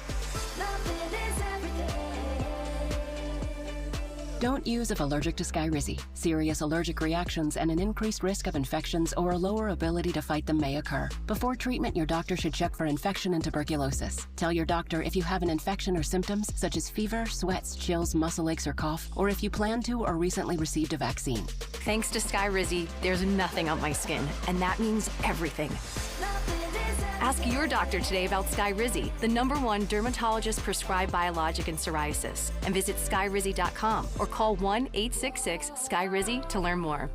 Don't use if allergic to Skyrizi. Serious allergic reactions and an increased risk of infections or a lower ability to fight them may occur. Before treatment, your doctor should check for infection and tuberculosis. Tell your doctor if you have an infection or symptoms such as fever, sweats, chills, muscle aches, or cough, or if you plan to or recently received a vaccine. Thanks to Skyrizi, there's nothing on my skin, and that means everything. Ask your doctor today about Skyrizi, the #1 dermatologist-prescribed biologic in psoriasis, and visit skyrizi.com or call 1-866-SKYRIZI to learn more.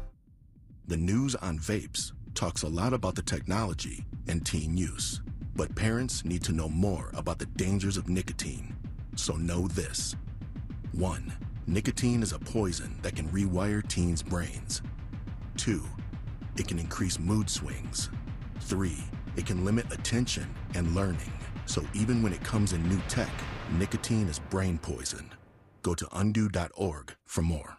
The news on vapes talks a lot about the technology and teen use, but parents need to know more about the dangers of nicotine. So know this. 1. Nicotine is a poison that can rewire teens' brains. 2. It can increase mood swings. 3. It can limit attention and learning. So even when it comes in new tech, nicotine is brain poison. Go to undo.org for more.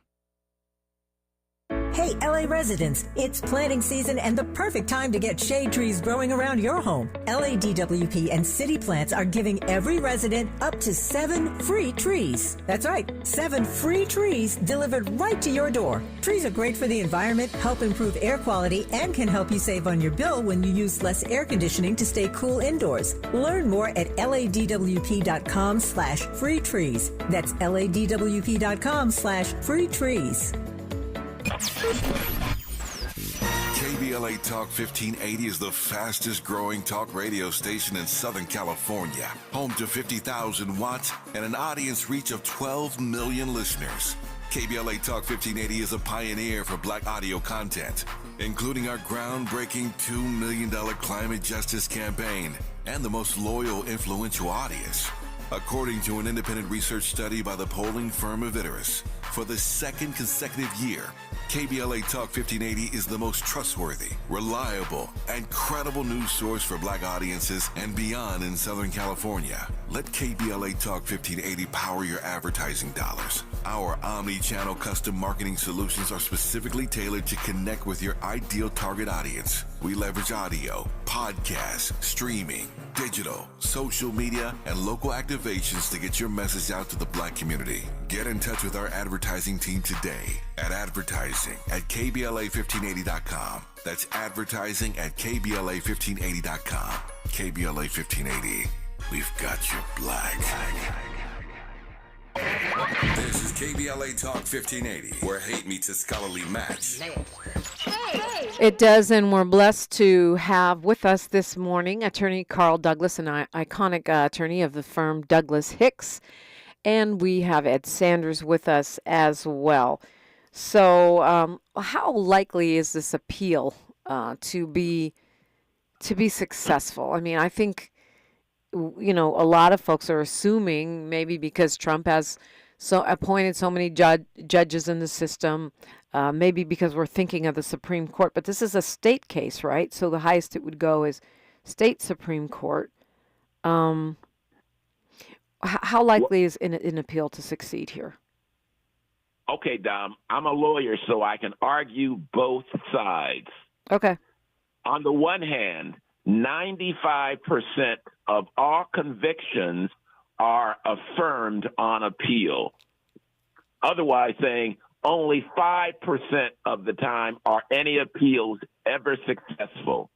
Hey, LA residents, it's planting season and the perfect time to get shade trees growing around your home. LADWP and City Plants are giving every resident up to 7 free trees. That's right, 7 free trees delivered right to your door. Trees are great for the environment, help improve air quality, and can help you save on your bill when you use less air conditioning to stay cool indoors. Learn more at ladwp.com/free trees. That's ladwp.com/free trees. KBLA Talk 1580 is the fastest growing talk radio station in Southern California. Home to 50,000 watts and an audience reach of 12 million listeners. KBLA Talk 1580 is a pioneer for black audio content, including our groundbreaking $2 million climate justice campaign and the most loyal, influential audience. According to an independent research study by the polling firm Aviterus, for the second consecutive year, KBLA Talk 1580 is the most trustworthy, reliable, and credible news source for black audiences and beyond in Southern California. Let KBLA Talk 1580 power your advertising dollars. Our omni-channel custom marketing solutions are specifically tailored to connect with your ideal target audience. We leverage audio, podcasts, streaming, digital, social media, and local activations to get your message out to the black community. Get in touch with our advertising team today at advertising@kbla1580.com. That's advertising at kbla1580.com. KBLA 1580. We've got you black. This is KBLA Talk 1580, where hate meets a scholarly match. It does, and we're blessed to have with us this morning attorney Carl Douglas, an iconic attorney of the firm Douglas Hicks, and we have Ed Sanders with us as well. So how likely is this appeal to be successful? I mean, I think, you know, a lot of folks are assuming maybe because Trump has appointed so many judges in the system, maybe because we're thinking of the Supreme Court, but this is a state case, right? So the highest it would go is state Supreme Court. How likely is an appeal to succeed here? Okay, Dom, I'm a lawyer, so I can argue both sides. Okay. On the one hand, 95% of all convictions are affirmed on appeal. Otherwise saying only 5% of the time are any appeals ever successful.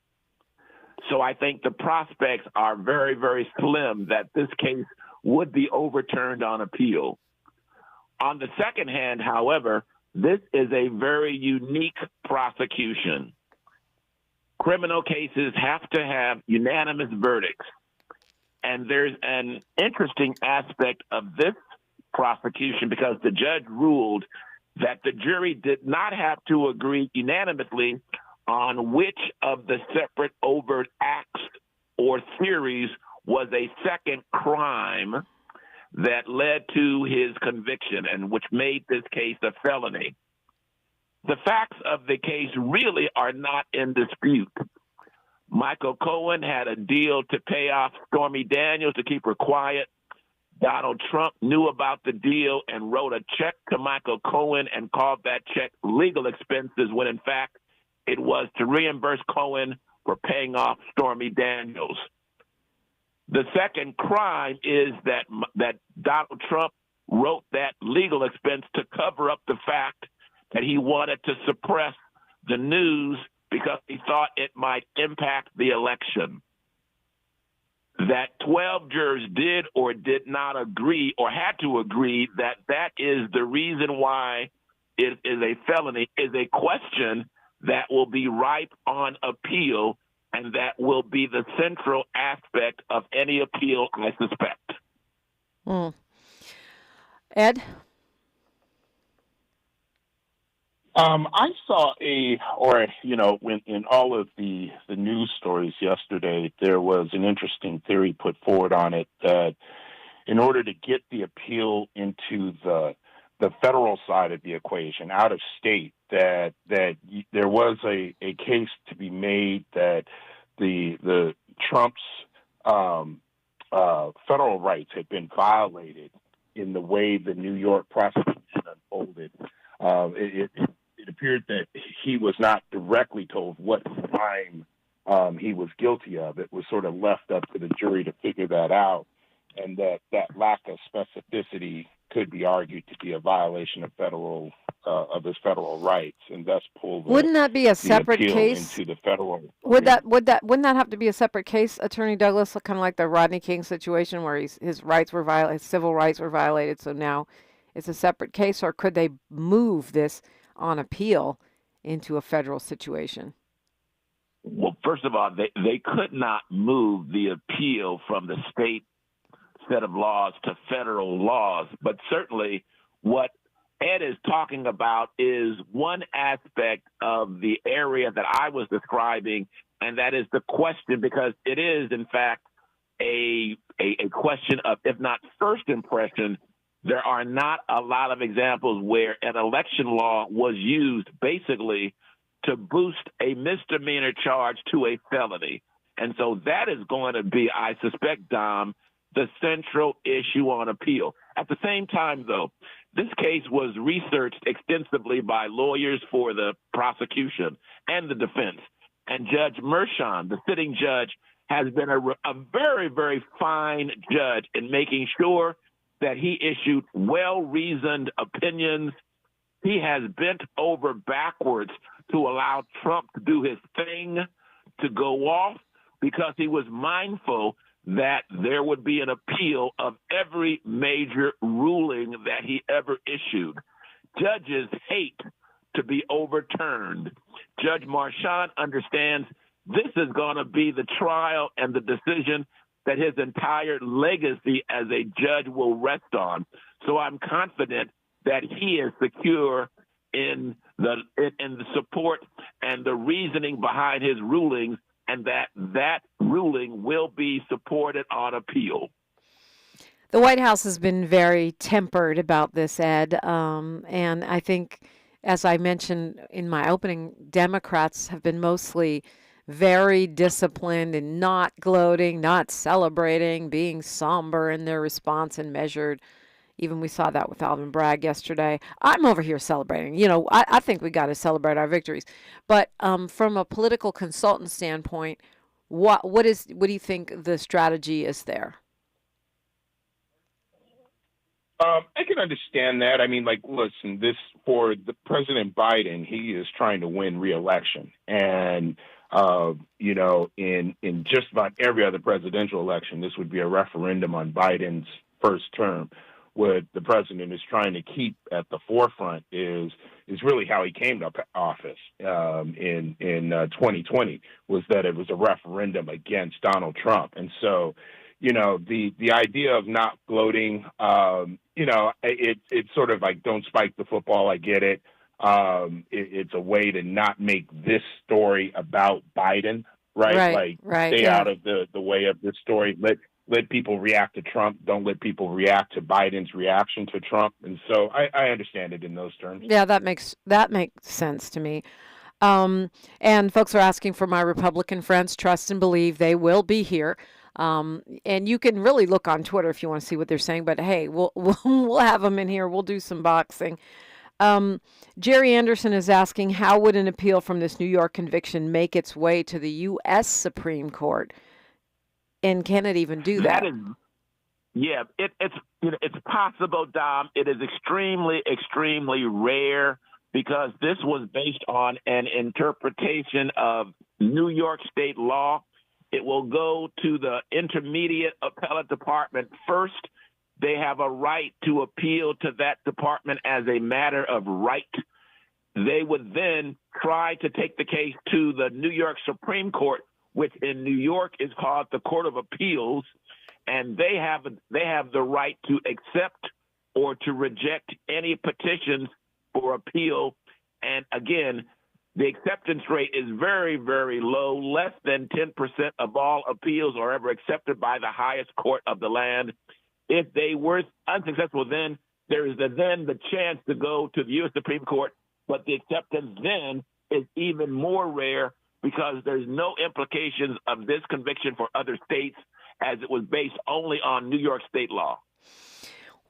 So I think the prospects are very, very slim that this case would be overturned on appeal. On the second hand, however, this is a very unique prosecution. Criminal cases have to have unanimous verdicts. And there's an interesting aspect of this prosecution because the judge ruled that the jury did not have to agree unanimously on which of the separate overt acts or theories was a second crime that led to his conviction and which made this case a felony. The facts of the case really are not in dispute. Michael Cohen had a deal to pay off Stormy Daniels to keep her quiet. Donald Trump knew about the deal and wrote a check to Michael Cohen and called that check legal expenses when, in fact, it was to reimburse Cohen for paying off Stormy Daniels. The second crime is that Donald Trump wrote that legal expense to cover up the fact that he wanted to suppress the news because he thought it might impact the election. That 12 jurors did or did not agree or had to agree that that is the reason why it is a felony is a question that will be ripe on appeal, and that will be the central aspect of any appeal, I suspect. Ed? I saw in all of the news stories yesterday, there was an interesting theory put forward on it that in order to get the appeal into the federal side of the equation, out of state, that there was a case to be made that the Trump's federal rights had been violated in the way the New York prosecution unfolded. It appeared that he was not directly told what crime he was guilty of. It was sort of left up to the jury to figure that out, and that lack of specificity could be argued to be a violation of his federal rights, and thus pull wouldn't that be a separate case into the federal? Wouldn't that have to be a separate case, Attorney Douglas, kind of like the Rodney King situation where his rights were violated, his civil rights were violated, so now it's a separate case, or could they move this on appeal into a federal situation? Well, first of all, they could not move the appeal from the state set of laws to federal laws, but certainly what Ed is talking about is one aspect of the area that I was describing, and that is the question, because it is, in fact, a question of, if not first impression, there are not a lot of examples where an election law was used basically to boost a misdemeanor charge to a felony. And so that is going to be, I suspect, Dom, the central issue on appeal. At the same time, though, this case was researched extensively by lawyers for the prosecution and the defense. And Judge Mershon, the sitting judge, has been a very, very fine judge in making sure that he issued well-reasoned opinions. He has bent over backwards to allow Trump to do his thing, to go off, because he was mindful that there would be an appeal of every major ruling that he ever issued. Judges hate to be overturned. Judge Mershon understands this is going to be the trial and the decision that his entire legacy as a judge will rest on. So I'm confident that he is secure in the support and the reasoning behind his rulings, and that ruling will be supported on appeal. The White House has been very tempered about this, Ed, and I think, as I mentioned in my opening, Democrats have been mostly very disciplined and not gloating, not celebrating, being somber in their response and measured. Even we saw that with Alvin Bragg yesterday. I'm over here celebrating. You know, I think we got to celebrate our victories. But from a political consultant standpoint, what do you think the strategy is there? I can understand that. I mean, like, listen, for the President Biden, he is trying to win re-election. And, you know, in just about every other presidential election, this would be a referendum on Biden's first term. What the president is trying to keep at the forefront is really how he came to office in 2020, was that it was a referendum against Donald Trump. And so, you know, the idea of not gloating, you know, it's sort of like, don't spike the football. I get it. It's a way to not make this story about Biden, right? Stay out of the way of this story. Let people react to Trump. Don't let people react to Biden's reaction to Trump. And so I understand it in those terms. Yeah, that makes sense to me. And folks are asking for my Republican friends. Trust and believe they will be here. And you can really look on Twitter if you want to see what they're saying. But hey, we'll have them in here. We'll do some boxing. Jerry Anderson is asking, how would an appeal from this New York conviction make its way to the U.S. Supreme Court? And can it even do that? It's possible, Dom. It is extremely, extremely rare, because this was based on an interpretation of New York state law. It will go to the Intermediate Appellate Department first. They have a right to appeal to that department as a matter of right. They would then try to take the case to the New York Supreme Court, which in New York is called the Court of Appeals, and they have the right to accept or to reject any petitions for appeal. And again, the acceptance rate is very, very low. Less than 10% of all appeals are ever accepted by the highest court of the land. If they were unsuccessful, then there is the chance to go to the U.S. Supreme Court, but the acceptance then is even more rare, because there's no implications of this conviction for other states, as it was based only on New York state law.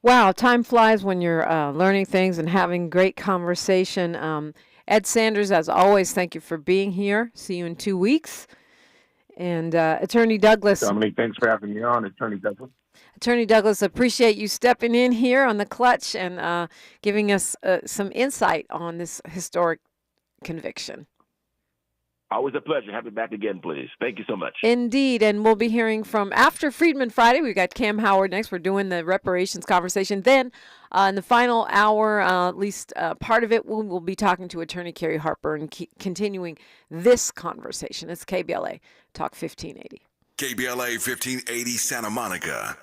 Wow, time flies when you're learning things and having great conversation. Ed Sanders, as always, thank you for being here. See you in 2 weeks. And Attorney Douglas. Dominique, thanks for having me on, Attorney Douglas. Attorney Douglas, appreciate you stepping in here on the clutch and giving us some insight on this historic conviction. Always a pleasure. Have me back again, please. Thank you so much. Indeed. And we'll be hearing from, after Freedman Friday, we've got Cam Howard next. We're doing the reparations conversation. Then in the final hour, at least part of it, we'll be talking to Attorney Carrie Harper and continuing this conversation. It's KBLA Talk 1580. KBLA 1580 Santa Monica.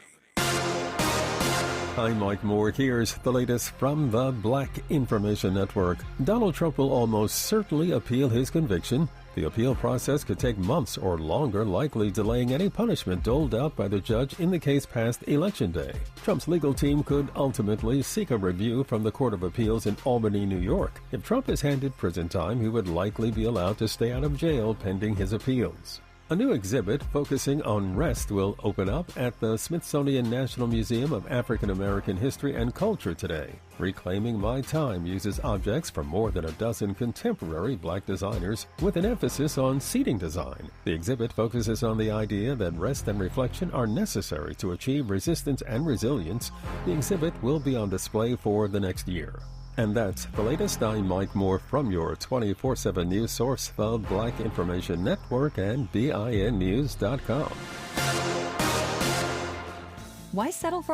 I'm Mike Moore. Here's the latest from the Black Information Network. Donald Trump will almost certainly appeal his conviction. The appeal process could take months or longer, likely delaying any punishment doled out by the judge in the case past Election Day. Trump's legal team could ultimately seek a review from the Court of Appeals in Albany, New York. If Trump is handed prison time, he would likely be allowed to stay out of jail pending his appeals. A new exhibit focusing on rest will open up at the Smithsonian National Museum of African American History and Culture today. Reclaiming My Time uses objects from more than a dozen contemporary black designers with an emphasis on seating design. The exhibit focuses on the idea that rest and reflection are necessary to achieve resistance and resilience. The exhibit will be on display for the next year. And that's the latest. I'm Mike Moore from your 24/7 news source, the Black Information Network and BINnews.com. Why settle for